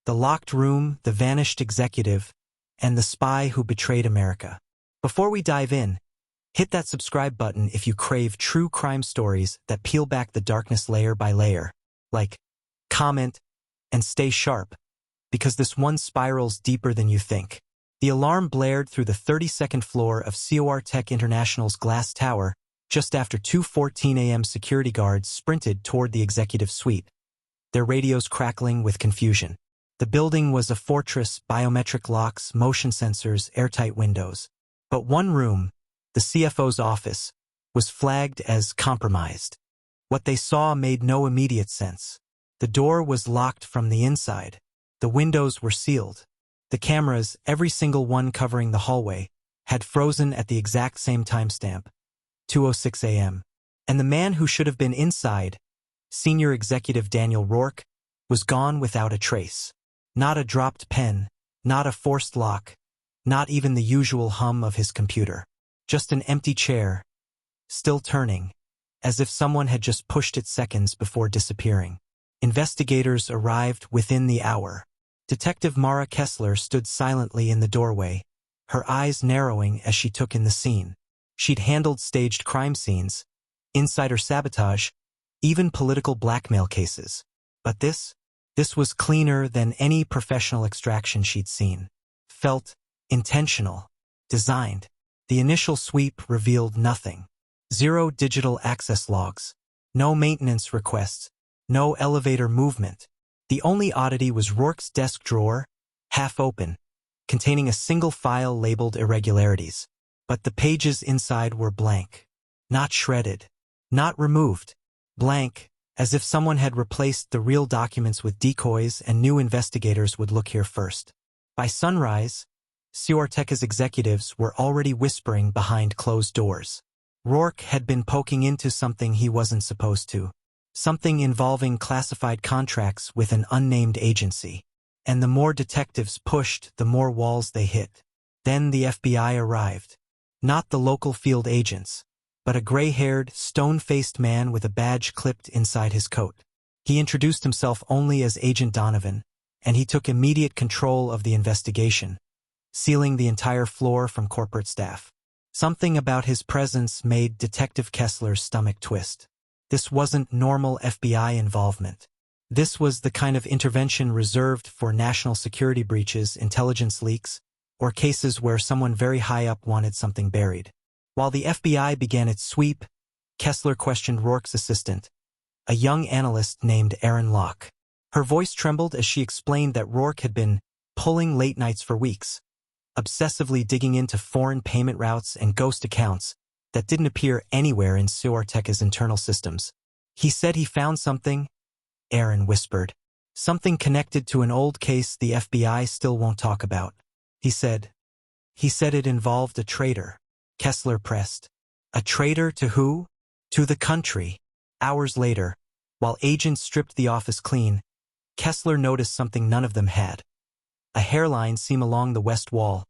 The locked room, the vanished executive, and the spy who betrayed America. Before we dive in, hit that subscribe button if you crave true crime stories that peel back the darkness layer by layer. Like, comment, and stay sharp, because this one spirals deeper than you think. The alarm blared through the 32nd floor of COR International's glass tower just after 2:14 a.m. Security guards sprinted toward the executive suite, their radios crackling with confusion. The building was a fortress, biometric locks, motion sensors, airtight windows. But one room, the CFO's office, was flagged as compromised. What they saw made no immediate sense. The door was locked from the inside. The windows were sealed. The cameras, every single one covering the hallway, had frozen at the exact same timestamp, 2:06 a.m. And the man who should have been inside, Senior Executive Daniel Rourke, was gone without a trace. Not a dropped pen, not a forced lock, not even the usual hum of his computer. Just an empty chair, still turning, as if someone had just pushed it seconds before disappearing. Investigators arrived within the hour. Detective Mara Kessler stood silently in the doorway, her eyes narrowing as she took in the scene. She'd handled staged crime scenes, insider sabotage, even political blackmail cases. But this was cleaner than any professional extraction she'd seen. Felt intentional, designed. The initial sweep revealed nothing. 0 digital access logs, no maintenance requests, no elevator movement. The only oddity was Rourke's desk drawer, half open, containing a single file labeled irregularities. But the pages inside were blank. Not shredded. Not removed. Blank, as if someone had replaced the real documents with decoys and new investigators would look here first. By sunrise, COR's executives were already whispering behind closed doors. Rourke had been poking into something he wasn't supposed to. Something involving classified contracts with an unnamed agency. And the more detectives pushed, the more walls they hit. Then the FBI arrived. Not the local field agents, but a gray-haired, stone-faced man with a badge clipped inside his coat. He introduced himself only as Agent Donovan, and he took immediate control of the investigation, sealing the entire floor from corporate staff. Something about his presence made Detective Kessler's stomach twist. This wasn't normal FBI involvement. This was the kind of intervention reserved for national security breaches, intelligence leaks, or cases where someone very high up wanted something buried. While the FBI began its sweep, Kessler questioned Rourke's assistant, a young analyst named Erin Locke. Her voice trembled as she explained that Rourke had been pulling late nights for weeks, obsessively digging into foreign payment routes and ghost accounts that didn't appear anywhere in COR's internal systems. He said he found something, Erin whispered. Something connected to an old case the FBI still won't talk about. He said it involved a traitor. Kessler pressed. A traitor to who? To the country. Hours later, while agents stripped the office clean, Kessler noticed something none of them had. A hairline seam along the west wall,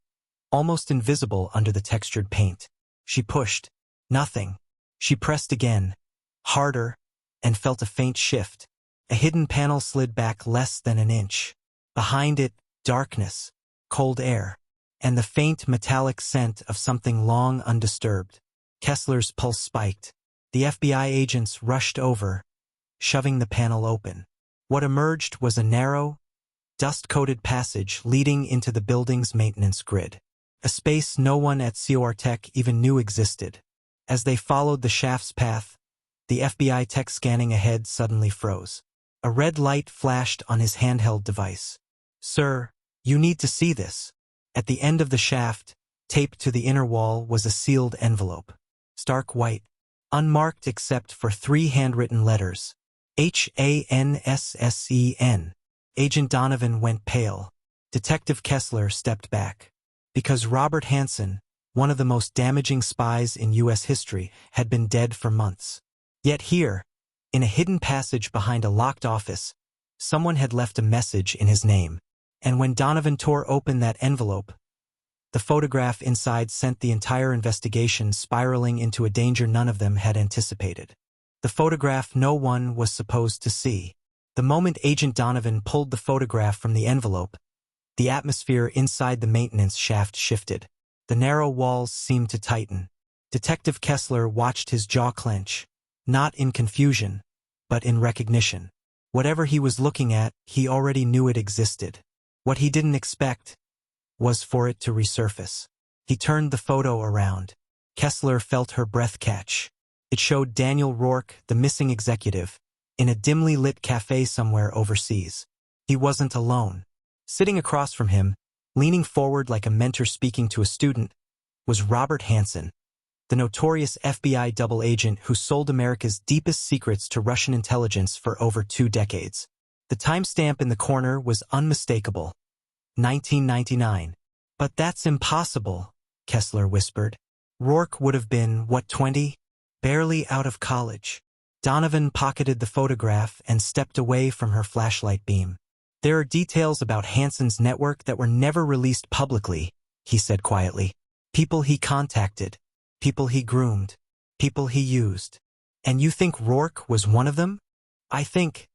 almost invisible under the textured paint. She pushed. Nothing. She pressed again, harder, and felt a faint shift. A hidden panel slid back less than an inch. Behind it, darkness, cold air, and the faint metallic scent of something long undisturbed. Kessler's pulse spiked. The FBI agents rushed over, shoving the panel open. What emerged was a narrow, dust-coated passage leading into the building's maintenance grid. A space no one at COR even knew existed. As they followed the shaft's path, the FBI tech scanning ahead suddenly froze. A red light flashed on his handheld device. "Sir, you need to see this." At the end of the shaft, taped to the inner wall, was a sealed envelope. Stark white, unmarked except for 3 handwritten letters. HANSSEN. Agent Donovan went pale. Detective Kessler stepped back. Because Robert Hansen, one of the most damaging spies in U.S. history, had been dead for months. Yet here, in a hidden passage behind a locked office, someone had left a message in his name. And when Donovan tore open that envelope, the photograph inside sent the entire investigation spiraling into a danger none of them had anticipated. The photograph no one was supposed to see. The moment Agent Donovan pulled the photograph from the envelope, the atmosphere inside the maintenance shaft shifted. The narrow walls seemed to tighten. Detective Kessler watched his jaw clench, not in confusion, but in recognition. Whatever he was looking at, he already knew it existed. What he didn't expect was for it to resurface. He turned the photo around. Kessler felt her breath catch. It showed Daniel Rourke, the missing executive, in a dimly lit cafe somewhere overseas. He wasn't alone. Sitting across from him, leaning forward like a mentor speaking to a student, was Robert Hansen, the notorious FBI double agent who sold America's deepest secrets to Russian intelligence for over 2 decades. The timestamp in the corner was unmistakable. 1999. But that's impossible, Kessler whispered. Rourke would have been, what, 20? Barely out of college. Donovan pocketed the photograph and stepped away from her flashlight beam. There are details about Hansen's network that were never released publicly, he said quietly. People he contacted, people he groomed, people he used. And you think Rourke was one of them? I think,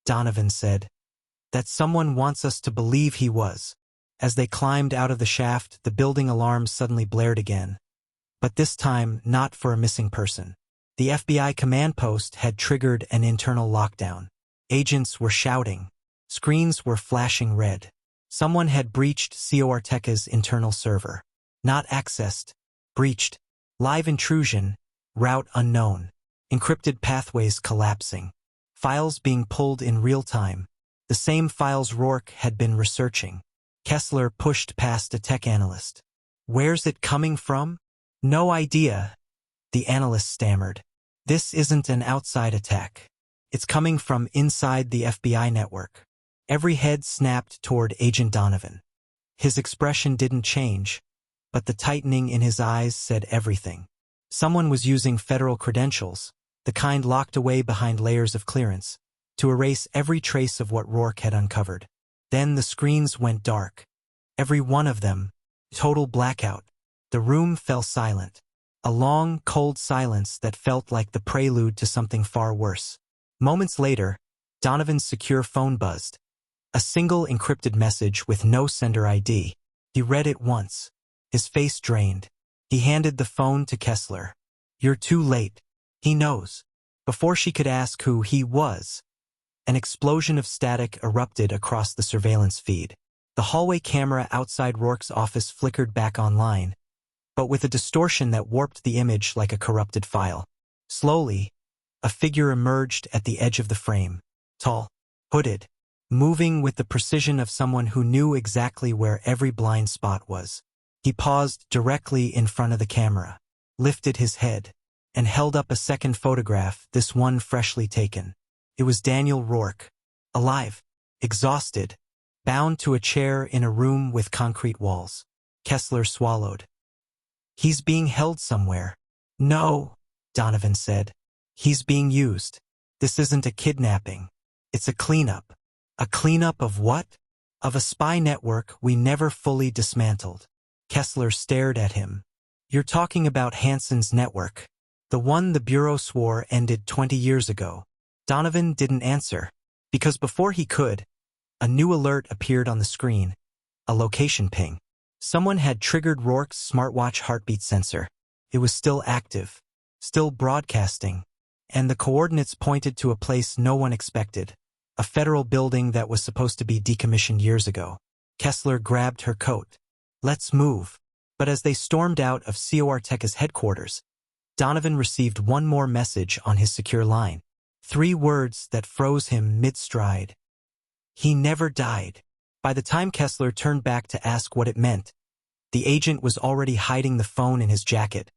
Donovan said, that someone wants us to believe he was. As they climbed out of the shaft, the building alarm suddenly blared again. But this time, not for a missing person. The FBI command post had triggered an internal lockdown. Agents were shouting. Screens were flashing red. Someone had breached Correctional's internal server. Not accessed. Breached. Live intrusion. Route unknown. Encrypted pathways collapsing. Files being pulled in real time. The same files Rourke had been researching. Kessler pushed past a tech analyst. Where's it coming from? No idea, the analyst stammered. This isn't an outside attack. It's coming from inside the FBI network. Every head snapped toward Agent Donovan. His expression didn't change, but the tightening in his eyes said everything. Someone was using federal credentials, the kind locked away behind layers of clearance, to erase every trace of what Rourke had uncovered. Then the screens went dark. Every one of them. Total blackout. The room fell silent. A long, cold silence that felt like the prelude to something far worse. Moments later, Donovan's secure phone buzzed. A single encrypted message with no sender ID. He read it once. His face drained. He handed the phone to Kessler. You're too late. He knows. Before she could ask who he was, an explosion of static erupted across the surveillance feed. The hallway camera outside Rourke's office flickered back online, but with a distortion that warped the image like a corrupted file. Slowly, a figure emerged at the edge of the frame. Tall, hooded, moving with the precision of someone who knew exactly where every blind spot was. He paused directly in front of the camera, lifted his head, and held up a second photograph, this one freshly taken. It was Daniel Rourke, alive, exhausted, bound to a chair in a room with concrete walls. Kessler swallowed. He's being held somewhere. No, Donovan said. He's being used. This isn't a kidnapping. It's a cleanup. A cleanup of what? Of a spy network we never fully dismantled. Kessler stared at him. You're talking about Hansen's network. The one the Bureau swore ended 20 years ago. Donovan didn't answer, because before he could, a new alert appeared on the screen. A location ping. Someone had triggered Rourke's smartwatch heartbeat sensor. It was still active, still broadcasting, and the coordinates pointed to a place no one expected, a federal building that was supposed to be decommissioned years ago. Kessler grabbed her coat. Let's move. But as they stormed out of Correctional's headquarters, Donovan received one more message on his secure line. 3 words that froze him mid-stride. He never died. By the time Kessler turned back to ask what it meant, the agent was already hiding the phone in his jacket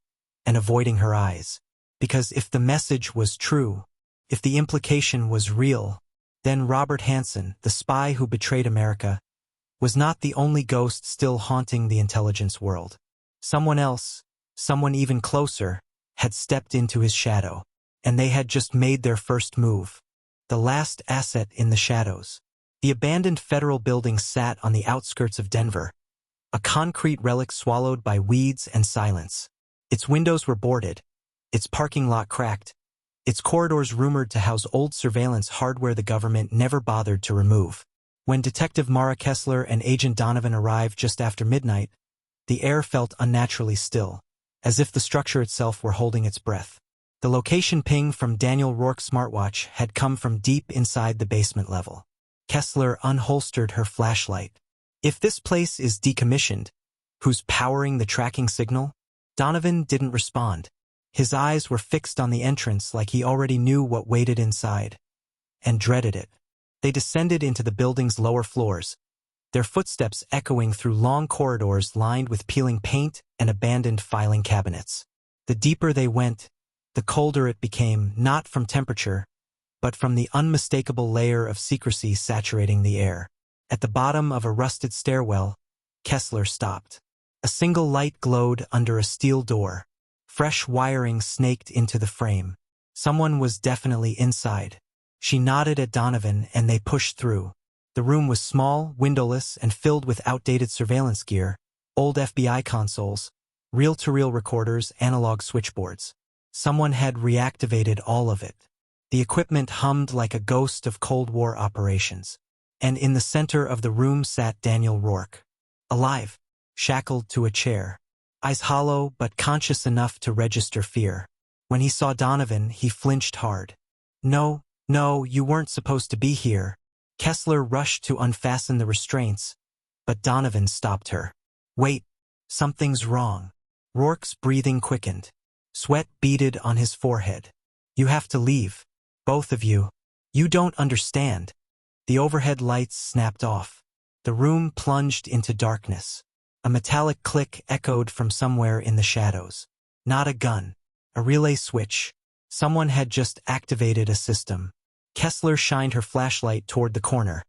and avoiding her eyes. Because if the message was true, if the implication was real, then Robert Hansen, the spy who betrayed America, was not the only ghost still haunting the intelligence world. Someone else, someone even closer, had stepped into his shadow, and they had just made their first move. The last asset in the shadows. The abandoned federal building sat on the outskirts of Denver, a concrete relic swallowed by weeds and silence. Its windows were boarded, its parking lot cracked, its corridors rumored to house old surveillance hardware the government never bothered to remove. When Detective Mara Kessler and Agent Donovan arrived just after midnight, the air felt unnaturally still, as if the structure itself were holding its breath. The location ping from Daniel Rourke's smartwatch had come from deep inside the basement level. Kessler unholstered her flashlight. If this place is decommissioned, who's powering the tracking signal? Donovan didn't respond. His eyes were fixed on the entrance like he already knew what waited inside, and dreaded it. They descended into the building's lower floors, their footsteps echoing through long corridors lined with peeling paint and abandoned filing cabinets. The deeper they went, the colder it became, not from temperature, but from the unmistakable layer of secrecy saturating the air. At the bottom of a rusted stairwell, Kessler stopped. A single light glowed under a steel door. Fresh wiring snaked into the frame. Someone was definitely inside. She nodded at Donovan and they pushed through. The room was small, windowless, and filled with outdated surveillance gear, old FBI consoles, reel-to-reel recorders, analog switchboards. Someone had reactivated all of it. The equipment hummed like a ghost of Cold War operations. And in the center of the room sat Daniel Rourke. Alive, shackled to a chair. Eyes hollow but conscious enough to register fear. When he saw Donovan, he flinched hard. No, you weren't supposed to be here. Kessler rushed to unfasten the restraints, but Donovan stopped her. Wait, something's wrong. Rourke's breathing quickened. Sweat beaded on his forehead. You have to leave. Both of you. You don't understand. The overhead lights snapped off. The room plunged into darkness. A metallic click echoed from somewhere in the shadows. Not a gun. A relay switch. Someone had just activated a system. Kessler shined her flashlight toward the corner,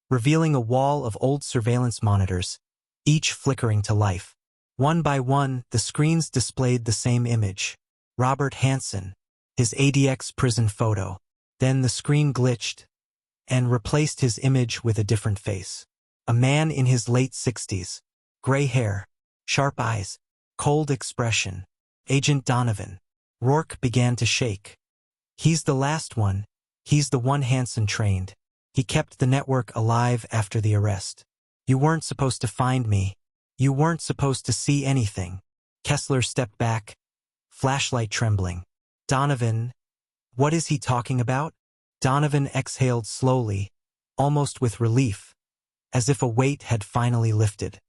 revealing a wall of old surveillance monitors, each flickering to life. One by one, the screens displayed the same image. Robert Hansen, his ADX prison photo. Then the screen glitched and replaced his image with a different face. A man in his late 60s. Gray hair, sharp eyes, cold expression. Agent Donovan. Rourke began to shake. He's the last one. He's the one Hansen trained. He kept the network alive after the arrest. You weren't supposed to find me. You weren't supposed to see anything. Kessler stepped back, flashlight trembling. Donovan, what is he talking about? Donovan exhaled slowly, almost with relief, as if a weight had finally lifted.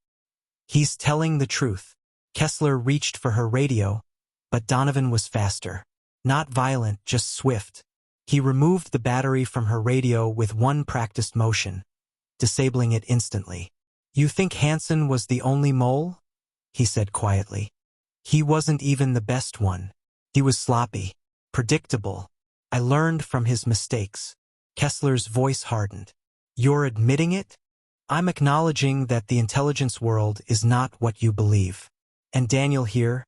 He's telling the truth. Kessler reached for her radio, but Donovan was faster. Not violent, just swift. He removed the battery from her radio with one practiced motion, disabling it instantly. You think Hansen was the only mole? He said quietly. He wasn't even the best one. He was sloppy, predictable. I learned from his mistakes. Kessler's voice hardened. You're admitting it? I'm acknowledging that the intelligence world is not what you believe. And Daniel here?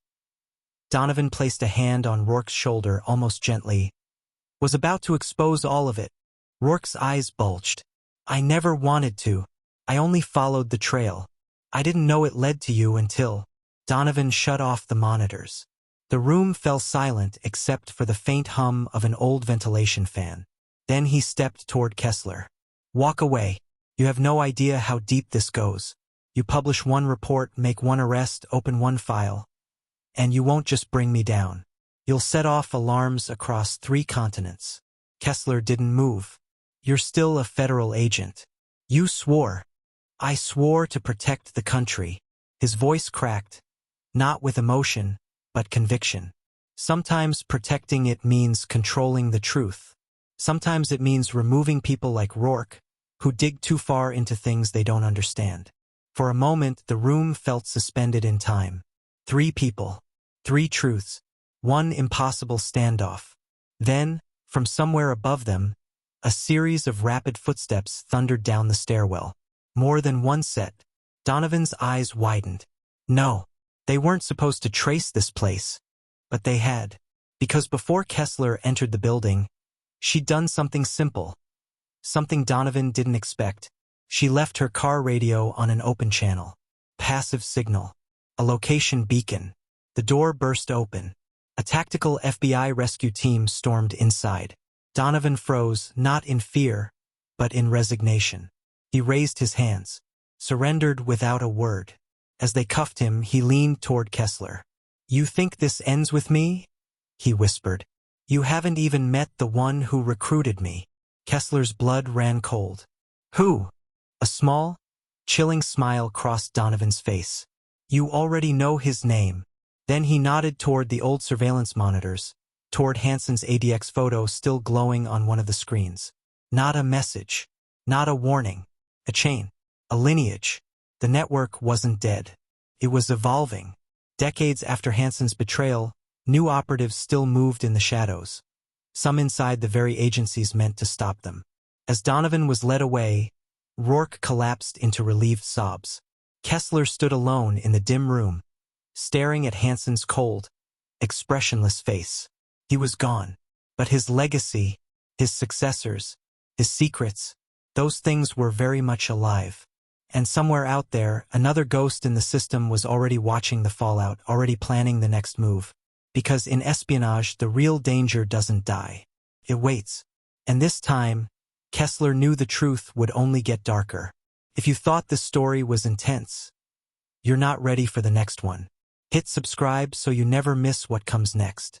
Donovan placed a hand on Rourke's shoulder almost gently, was about to expose all of it. Rourke's eyes bulged. I never wanted to. I only followed the trail. I didn't know it led to you until... Donovan shut off the monitors. The room fell silent except for the faint hum of an old ventilation fan. Then he stepped toward Kessler. Walk away. You have no idea how deep this goes. You publish one report, make one arrest, open one file. And you won't just bring me down. You'll set off alarms across 3 continents. Kessler didn't move. You're still a federal agent. You swore. I swore to protect the country. His voice cracked, not with emotion, but conviction. Sometimes protecting it means controlling the truth. Sometimes it means removing people like Rourke, who dig too far into things they don't understand. For a moment, the room felt suspended in time. 3 people, 3 truths, 1 impossible standoff. Then, from somewhere above them, a series of rapid footsteps thundered down the stairwell. More than one set. Donovan's eyes widened. No, they weren't supposed to trace this place. But they had. Because before Kessler entered the building, she'd done something simple. Something Donovan didn't expect. She left her car radio on an open channel. Passive signal. A location beacon. The door burst open. A tactical FBI rescue team stormed inside. Donovan froze, not in fear, but in resignation. He raised his hands, surrendered without a word. As they cuffed him, he leaned toward Kessler. "You think this ends with me?" he whispered. "You haven't even met the one who recruited me." Kessler's blood ran cold. "Who?" A small, chilling smile crossed Donovan's face. "You already know his name." Then he nodded toward the old surveillance monitors, toward Hansen's ADX photo still glowing on one of the screens. Not a message, not a warning, a chain, a lineage. The network wasn't dead. It was evolving. Decades after Hansen's betrayal, new operatives still moved in the shadows, some inside the very agencies meant to stop them. As Donovan was led away, Rourke collapsed into relieved sobs. Kessler stood alone in the dim room, staring at Hansen's cold, expressionless face. He was gone, but his legacy, his successors, his secrets, those things were very much alive. And somewhere out there, another ghost in the system was already watching the fallout, already planning the next move. Because in espionage, the real danger doesn't die. It waits. And this time, Kessler knew the truth would only get darker. If you thought this story was intense, you're not ready for the next one. Hit subscribe so you never miss what comes next.